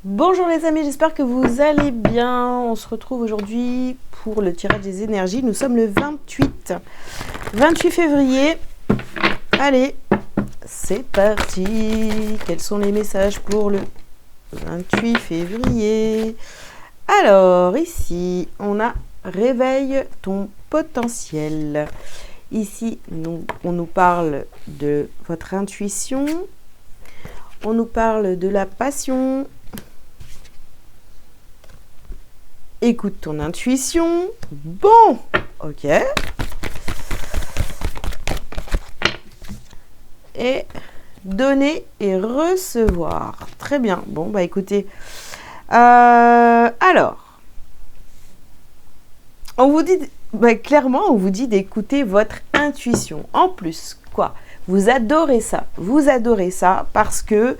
Bonjour les amis, j'espère que vous allez bien. On se retrouve aujourd'hui pour le tirage des énergies. Nous sommes le 28 février. Allez, c'est parti. Quels sont les messages pour le 28 février? Alors, ici, on a réveille ton potentiel. Ici, on nous parle de votre intuition. On nous parle de la passion. Écoute ton intuition. Bon, ok. Et donner et recevoir. Très bien. Bon, bah écoutez. Alors, on vous dit, clairement, on vous dit d'écouter votre intuition. En plus, quoi? Vous adorez ça parce que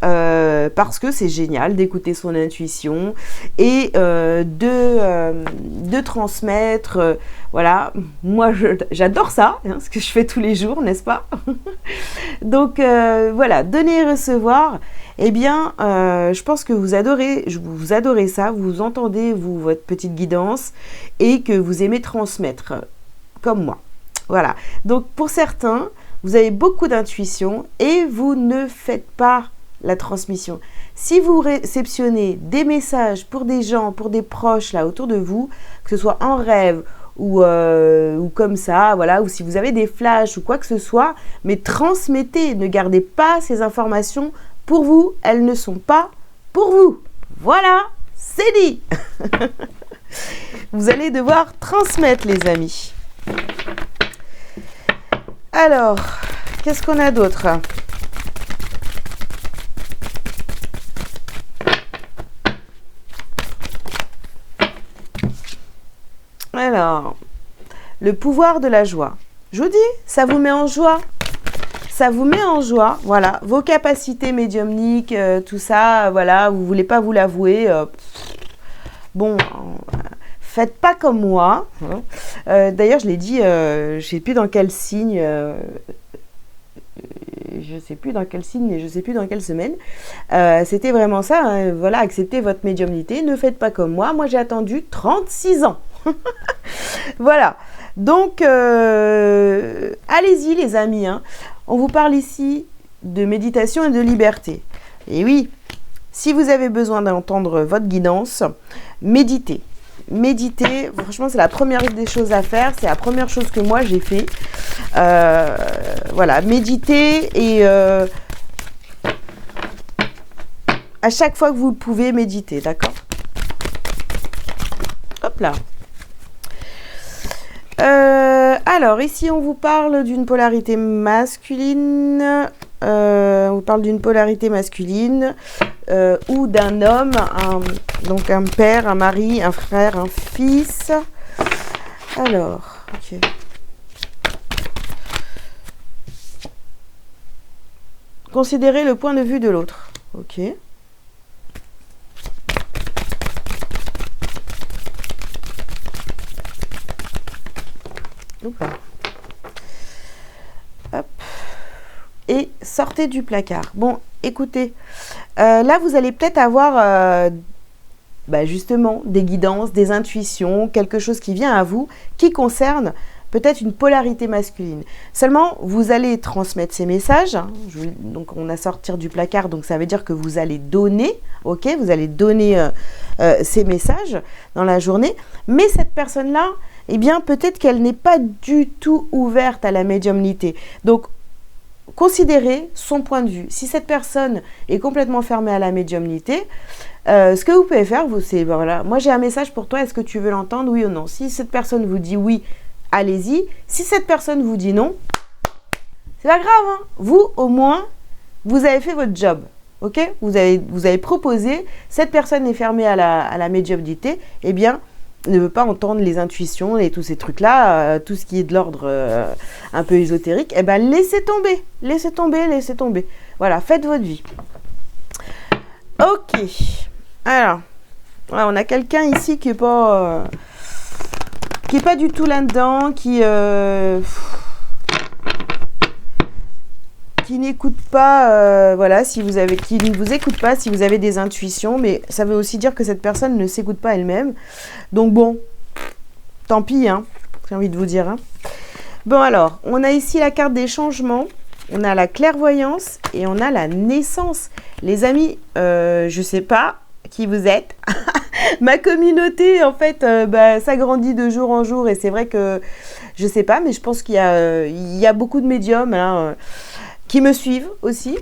c'est génial d'écouter son intuition et de transmettre. Voilà, moi j'adore ça, hein, ce que je fais tous les jours, n'est-ce pas? Donc voilà, donner et recevoir. Eh bien, je pense que vous adorez ça, vous entendez votre petite guidance et que vous aimez transmettre, comme moi. Voilà, donc pour certains, vous avez beaucoup d'intuition et vous ne faites pas la transmission. Si vous réceptionnez des messages pour des gens, pour des proches là autour de vous, que ce soit en rêve ou comme ça, voilà, ou si vous avez des flashs ou quoi que ce soit, mais transmettez, ne gardez pas ces informations pour vous, elles ne sont pas pour vous. Voilà, c'est dit. Vous allez devoir transmettre, les amis. Alors, qu'est-ce qu'on a d'autre? Alors, le pouvoir de la joie. Je vous dis, ça vous met en joie. Ça vous met en joie, voilà. Vos capacités médiumniques, tout ça, voilà, vous ne voulez pas vous l'avouer. Bon, faites pas comme moi. D'ailleurs, je l'ai dit, je ne sais plus dans quel signe, je sais plus dans quel signe et je sais plus dans quelle semaine. C'était vraiment ça, hein, voilà, acceptez votre médiumnité, ne faites pas comme moi. Moi, j'ai attendu 36 ans. Voilà, donc allez-y les amis, hein. On vous parle ici de méditation et de liberté. Et oui, si vous avez besoin d'entendre votre guidance, méditez. Méditer, franchement, c'est la première des choses à faire. C'est la première chose que moi, j'ai fait. Voilà, méditer et à chaque fois que vous le pouvez, méditer, d'accord? Hop là. Alors, ici, on vous parle d'une polarité masculine. On vous parle d'une polarité masculine ou d'un homme, donc un père, un mari, un frère, un fils. Alors, ok. Considérez le point de vue de l'autre. Ok. Hop. Et sortez du placard. Bon, écoutez, là vous allez peut-être avoir justement des guidances, des intuitions, quelque chose qui vient à vous, qui concerne peut-être une polarité masculine. Seulement, vous allez transmettre ces messages, hein, donc on a sorti du placard, donc ça veut dire que vous allez donner, ok, vous allez donner ces messages dans la journée, mais cette personne-là, eh bien, peut-être qu'elle n'est pas du tout ouverte à la médiumnité. Donc, considérez son point de vue. Si cette personne est complètement fermée à la médiumnité, ce que vous pouvez faire, c'est, voilà, moi j'ai un message pour toi, est-ce que tu veux l'entendre, oui ou non? Si cette personne vous dit oui, allez-y. Si cette personne vous dit non, c'est pas grave, hein. Vous, au moins, vous avez fait votre job. Ok? Vous avez proposé, cette personne est fermée à la médiumnité, eh bien, ne veut pas entendre les intuitions et tous ces trucs-là, tout ce qui est de l'ordre un peu ésotérique, eh ben laissez tomber, laissez tomber, laissez tomber. Voilà, faites votre vie. Ok. Alors, voilà, on a quelqu'un ici qui est pas du tout là-dedans, qui qui n'écoute pas, voilà, qui ne vous écoute pas si vous avez des intuitions, mais ça veut aussi dire que cette personne ne s'écoute pas elle-même. Donc bon, tant pis, hein, j'ai envie de vous dire. Hein. Bon alors, on a ici la carte des changements, on a la clairvoyance et on a la naissance. Les amis, je sais pas qui vous êtes. Ma communauté, en fait, s'agrandit de jour en jour et c'est vrai que, je sais pas, mais je pense qu'il y a beaucoup de médiums hein, qui me suivent aussi.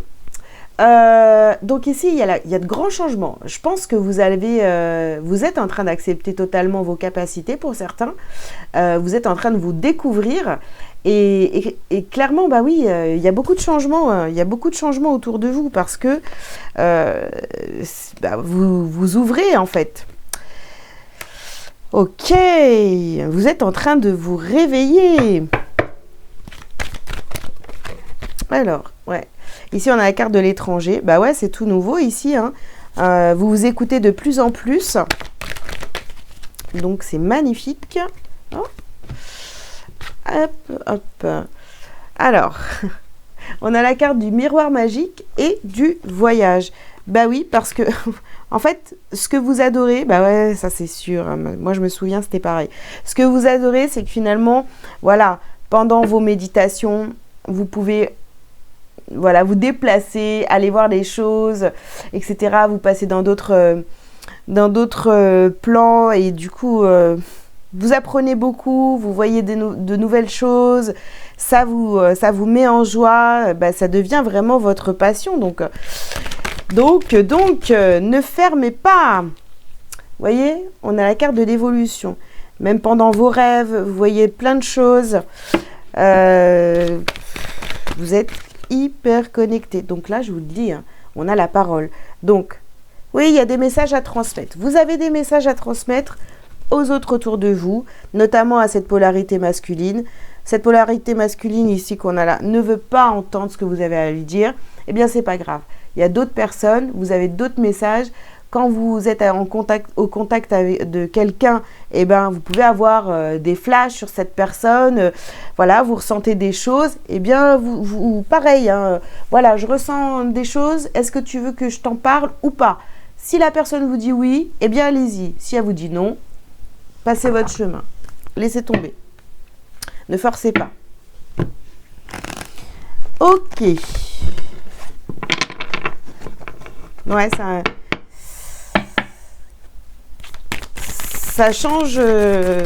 Donc ici, il y a de grands changements. Je pense que vous êtes en train d'accepter totalement vos capacités pour certains. Vous êtes en train de vous découvrir. Et clairement, bah oui, il y a beaucoup de changements. Il y a beaucoup de changements autour de vous parce que vous ouvrez en fait. Ok, vous êtes en train de vous réveiller. Alors, ouais. Ici, on a la carte de l'étranger. Bah ouais, c'est tout nouveau ici. Hein. Vous vous écoutez de plus en plus. Donc, c'est magnifique. Oh. Hop, hop. Alors, on a la carte du miroir magique et du voyage. Bah oui, parce que, en fait, ce que vous adorez, bah ouais, ça c'est sûr. Hein. Moi, je me souviens, c'était pareil. Ce que vous adorez, c'est que finalement, voilà, pendant vos méditations, vous pouvez... Voilà, vous déplacer, aller voir des choses, etc. Vous passez dans d'autres plans et du coup, vous apprenez beaucoup, vous voyez de nouvelles choses, ça vous met en joie, ça devient vraiment votre passion. Donc, ne fermez pas. Vous voyez, on a la carte de l'évolution. Même pendant vos rêves, vous voyez plein de choses. Vous êtes hyper connecté. Donc là, je vous le dis, hein, on a la parole. Donc, oui, il y a des messages à transmettre. Vous avez des messages à transmettre aux autres autour de vous, notamment à cette polarité masculine. Cette polarité masculine ici qu'on a là ne veut pas entendre ce que vous avez à lui dire. Eh bien, c'est pas grave. Il y a d'autres personnes, vous avez d'autres messages. Quand vous êtes au contact de quelqu'un, eh ben, vous pouvez avoir des flashs sur cette personne. Voilà, vous ressentez des choses. Eh bien, pareil, hein, voilà, je ressens des choses. Est-ce que tu veux que je t'en parle ou pas? Si la personne vous dit oui, eh bien, allez-y. Si elle vous dit non, passez votre chemin. Laissez tomber. Ne forcez pas. Ok. Ouais, ça change la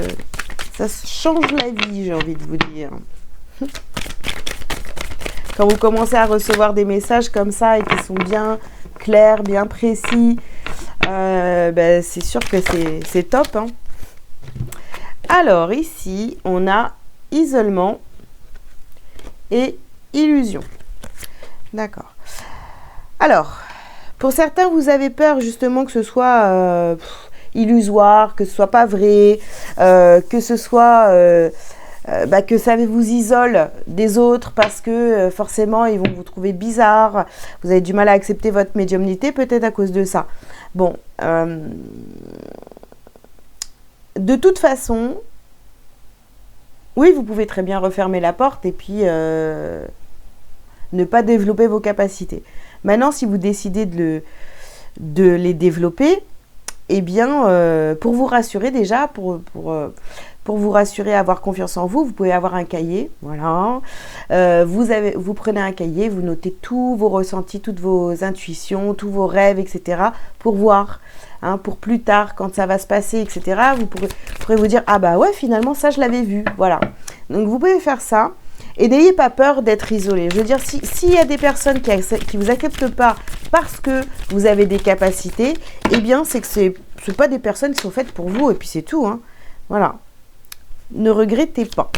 vie, j'ai envie de vous dire. Quand vous commencez à recevoir des messages comme ça et qui sont bien clairs, bien précis, c'est sûr que c'est top. Hein. Alors ici, on a isolement et illusion. D'accord. Alors, pour certains, vous avez peur justement que ce soit... illusoire, que ce soit pas vrai, que ce soit que ça vous isole des autres parce que forcément ils vont vous trouver bizarre, vous avez du mal à accepter votre médiumnité peut-être à cause de ça. Bon, de toute façon, oui, vous pouvez très bien refermer la porte et puis ne pas développer vos capacités. Maintenant, si vous décidez de les développer, eh bien, pour vous rassurer déjà, pour vous rassurer, avoir confiance en vous, vous pouvez avoir un cahier, voilà. Vous prenez un cahier, vous notez tous vos ressentis, toutes vos intuitions, tous vos rêves, etc. pour voir, hein, pour plus tard, quand ça va se passer, etc. Vous pourrez vous dire, ah bah ouais, finalement, ça, je l'avais vu, voilà. Donc, vous pouvez faire ça. Et n'ayez pas peur d'être isolé. Je veux dire, s'il y a des personnes qui vous acceptent pas parce que vous avez des capacités, eh bien, c'est que c'est pas des personnes qui sont faites pour vous. Et puis, c'est tout. Hein. Voilà. Ne regrettez pas.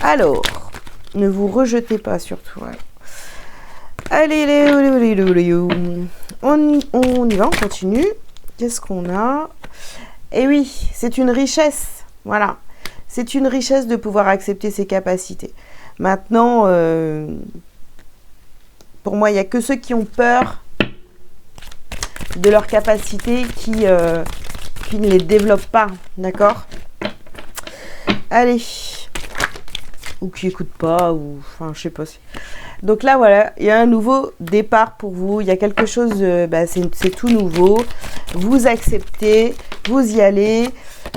Alors, ne vous rejetez pas surtout. Ouais. Allez, on y va, on continue. Qu'est-ce qu'on a? Eh oui, c'est une richesse. Voilà. C'est une richesse de pouvoir accepter ses capacités. Maintenant, pour moi, il n'y a que ceux qui ont peur de leurs capacités qui ne les développent pas. D'accord? Allez. Ou qui n'écoutent pas, ou... Enfin, je sais pas si... Donc là, voilà, il y a un nouveau départ pour vous. Il y a quelque chose, c'est tout nouveau. Vous acceptez, vous y allez.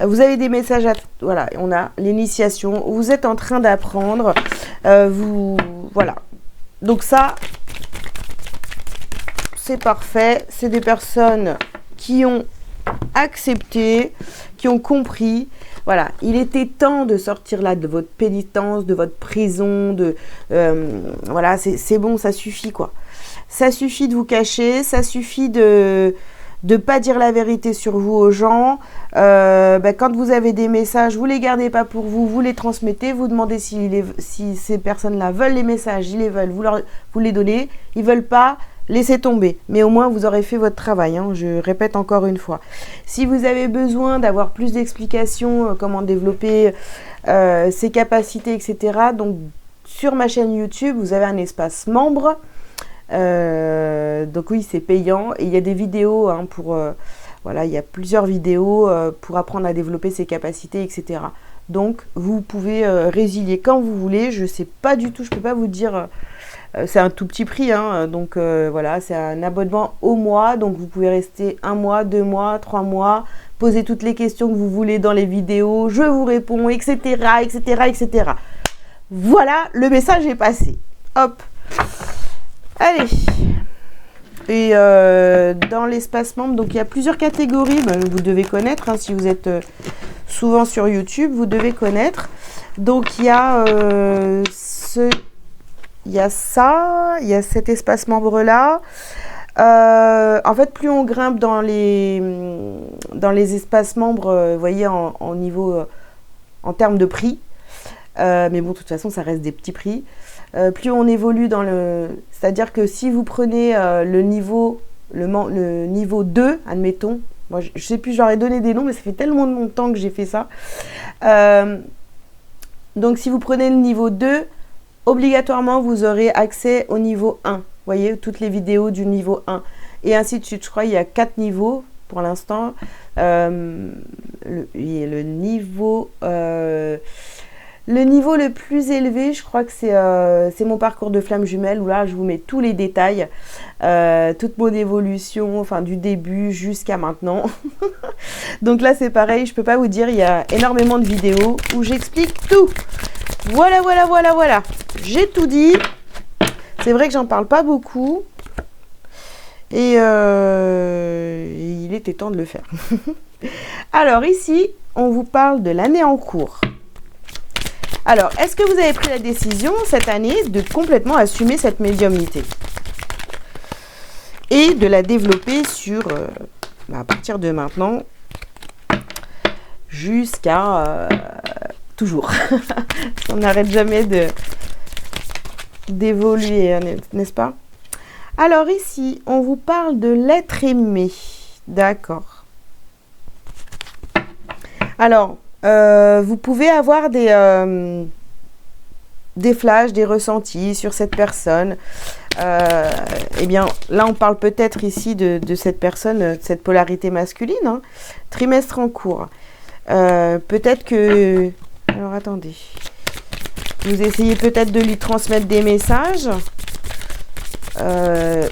Vous avez des messages voilà, on a l'initiation. Vous êtes en train d'apprendre. Voilà. Donc ça, c'est parfait. C'est des personnes qui ont accepté, qui ont compris. Voilà, il était temps de sortir là de votre pénitence, de votre prison, voilà, c'est bon, ça suffit quoi. Ça suffit de vous cacher, ça suffit de pas dire la vérité sur vous aux gens. Quand vous avez des messages, vous les gardez pas pour vous, vous les transmettez, vous demandez si ces personnes-là veulent les messages, ils les veulent, vous les donnez, ils veulent pas, laissez tomber. Mais au moins, vous aurez fait votre travail, hein, je répète encore une fois. Si vous avez besoin d'avoir plus d'explications, comment développer ses capacités, etc., donc sur ma chaîne YouTube, vous avez un espace membre. Donc oui, c'est payant. Et il y a des vidéos voilà, il y a plusieurs vidéos pour apprendre à développer ses capacités, etc. Donc, vous pouvez résilier quand vous voulez. Je sais pas du tout, je peux pas vous dire... c'est un tout petit prix, hein, donc voilà, c'est un abonnement au mois, donc vous pouvez rester 1 mois, 2 mois, 3 mois, poser toutes les questions que vous voulez dans les vidéos, je vous réponds, etc., etc., etc. Voilà, le message est passé. Hop. Allez. Et dans l'espace membre, donc il y a plusieurs catégories, vous devez connaître, hein, si vous êtes souvent sur YouTube, vous devez connaître. Donc il y a il y a ça, il y a cet espace membre-là. En fait, plus on grimpe dans les espaces membres, vous voyez, en niveau, en termes de prix, mais bon, de toute façon, ça reste des petits prix. Plus on évolue dans le... C'est-à-dire que si vous prenez le niveau 2, admettons, moi, je ne sais plus, je leur ai donné des noms, mais ça fait tellement longtemps que j'ai fait ça. Donc, si vous prenez le niveau 2, obligatoirement, vous aurez accès au niveau 1. Vous voyez, toutes les vidéos du niveau 1. Et ainsi de suite. Je crois qu'il y a 4 niveaux pour l'instant. Le niveau le plus élevé, je crois que c'est mon parcours de flamme jumelle, où là, je vous mets tous les détails, toute mon évolution, enfin du début jusqu'à maintenant. Donc là, c'est pareil, je ne peux pas vous dire, il y a énormément de vidéos où j'explique tout. Voilà, voilà, voilà, voilà. J'ai tout dit. C'est vrai que j'en parle pas beaucoup. Et il était temps de le faire. Alors ici, on vous parle de l'année en cours. Alors, est-ce que vous avez pris la décision cette année de complètement assumer cette médiumnité et de la développer à partir de maintenant jusqu'à toujours. On n'arrête jamais d'évoluer, n'est-ce pas? Alors ici, on vous parle de l'être aimé. D'accord. Alors, vous pouvez avoir des flashs, des ressentis sur cette personne. Eh bien, là, on parle peut-être ici de cette personne, de cette polarité masculine. Hein. Trimestre en cours. Peut-être que... Alors, attendez. Vous essayez peut-être de lui transmettre des messages.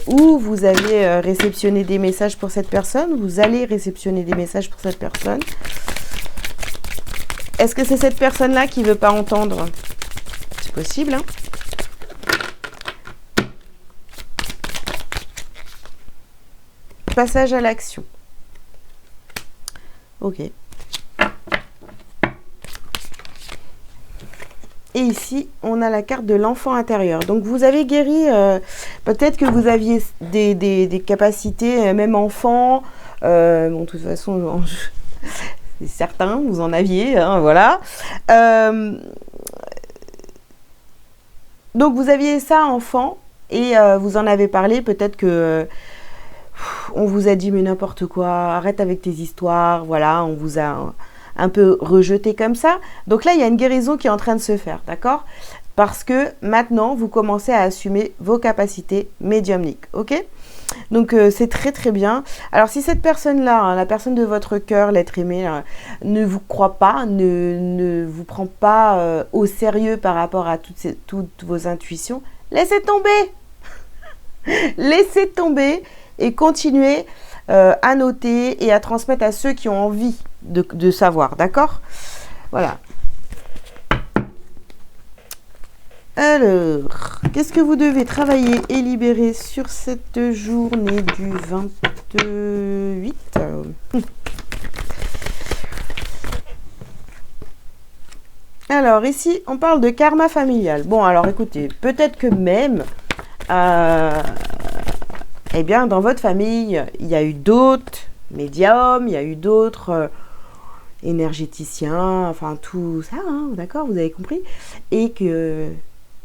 Ou vous avez réceptionné des messages pour cette personne. Vous allez réceptionner des messages pour cette personne. Est-ce que c'est cette personne-là qui ne veut pas entendre? C'est possible, hein? Passage à l'action. Ok. Et ici, on a la carte de l'enfant intérieur. Donc, vous avez guéri, peut-être que vous aviez des capacités, même enfant. Bon, de toute façon, c'est certain, vous en aviez, hein, voilà. Donc, vous aviez ça enfant et vous en avez parlé. Peut-être que on vous a dit, mais n'importe quoi, arrête avec tes histoires. Voilà, on vous a un peu rejeté comme ça. Donc là, il y a une guérison qui est en train de se faire, d'accord? Parce que maintenant, vous commencez à assumer vos capacités médiumniques, ok? Donc, c'est très très bien. Alors, si cette personne-là, hein, la personne de votre cœur, l'être aimé, là, ne vous croit pas, ne vous prend pas au sérieux par rapport à toutes vos intuitions, laissez tomber. Laissez tomber et continuez à noter et à transmettre à ceux qui ont envie de savoir, d'accord? Voilà. Alors, qu'est-ce que vous devez travailler et libérer sur cette journée du 28? Alors, ici, on parle de karma familial. Bon, alors écoutez, peut-être que même, eh bien, dans votre famille, il y a eu d'autres médiums, il y a eu d'autres énergéticiens, enfin tout ça, hein, d'accord, vous avez compris? Et que,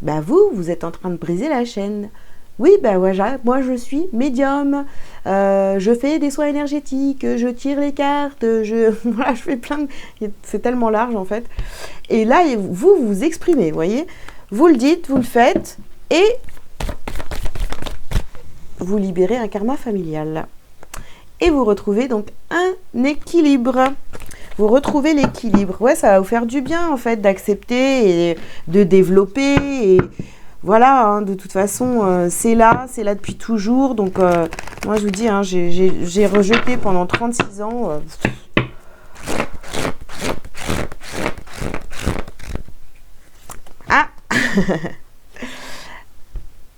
bah vous êtes en train de briser la chaîne. Oui, ben voilà, moi je suis médium, je fais des soins énergétiques, je tire les cartes, voilà, je fais plein de... C'est tellement large en fait. Et là, vous vous exprimez, vous voyez? Vous le dites, vous le faites, et vous libérez un karma familial. Et vous retrouvez donc un équilibre. Vous retrouvez l'équilibre. Ouais, ça va vous faire du bien en fait d'accepter et de développer et... Voilà, hein, de toute façon, c'est là depuis toujours. Donc, moi, je vous dis, hein, j'ai rejeté pendant 36 ans. Ah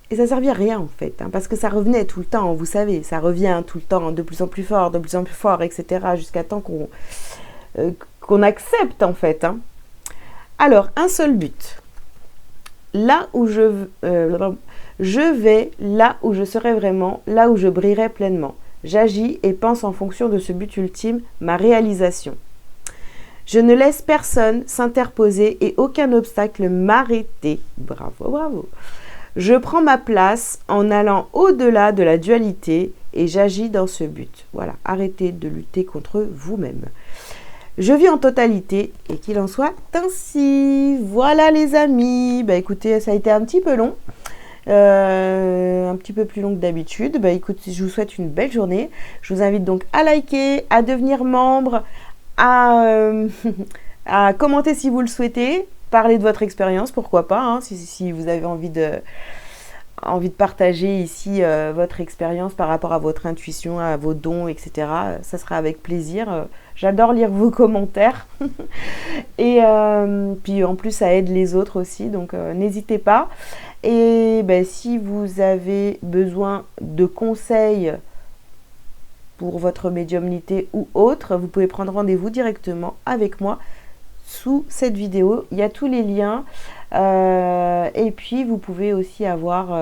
Et ça servait à rien, en fait, hein, parce que ça revenait tout le temps, vous savez. Ça revient tout le temps, de plus en plus fort, etc. Jusqu'à temps qu'on accepte, en fait. Hein. Alors, un seul but. Là où je vais, là où je serai vraiment, là où je brillerai pleinement. J'agis et pense en fonction de ce but ultime, ma réalisation. Je ne laisse personne s'interposer et aucun obstacle m'arrêter. Bravo, bravo. Je prends ma place en allant au-delà de la dualité et j'agis dans ce but. Voilà, arrêtez de lutter contre vous-même. Je vis en totalité et qu'il en soit ainsi. Voilà les amis. Bah écoutez, ça a été un petit peu long. Un petit peu plus long que d'habitude. Bah écoutez, je vous souhaite une belle journée. Je vous invite donc à liker, à devenir membre, à commenter si vous le souhaitez. Parler de votre expérience, pourquoi pas, hein, si vous avez envie de partager ici votre expérience par rapport à votre intuition, à vos dons, etc. Ça sera avec plaisir. J'adore lire vos commentaires. Et puis en plus, ça aide les autres aussi, donc n'hésitez pas. Et ben, si vous avez besoin de conseils pour votre médiumnité ou autre, vous pouvez prendre rendez-vous directement avec moi sous cette vidéo. Il y a tous les liens. Et puis, vous pouvez aussi avoir...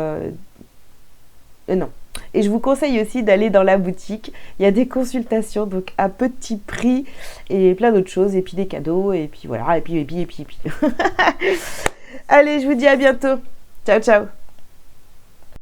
non. Et je vous conseille aussi d'aller dans la boutique. Il y a des consultations donc à petit prix et plein d'autres choses. Et puis des cadeaux. Et puis voilà. Et puis. Allez, je vous dis à bientôt. Ciao, ciao.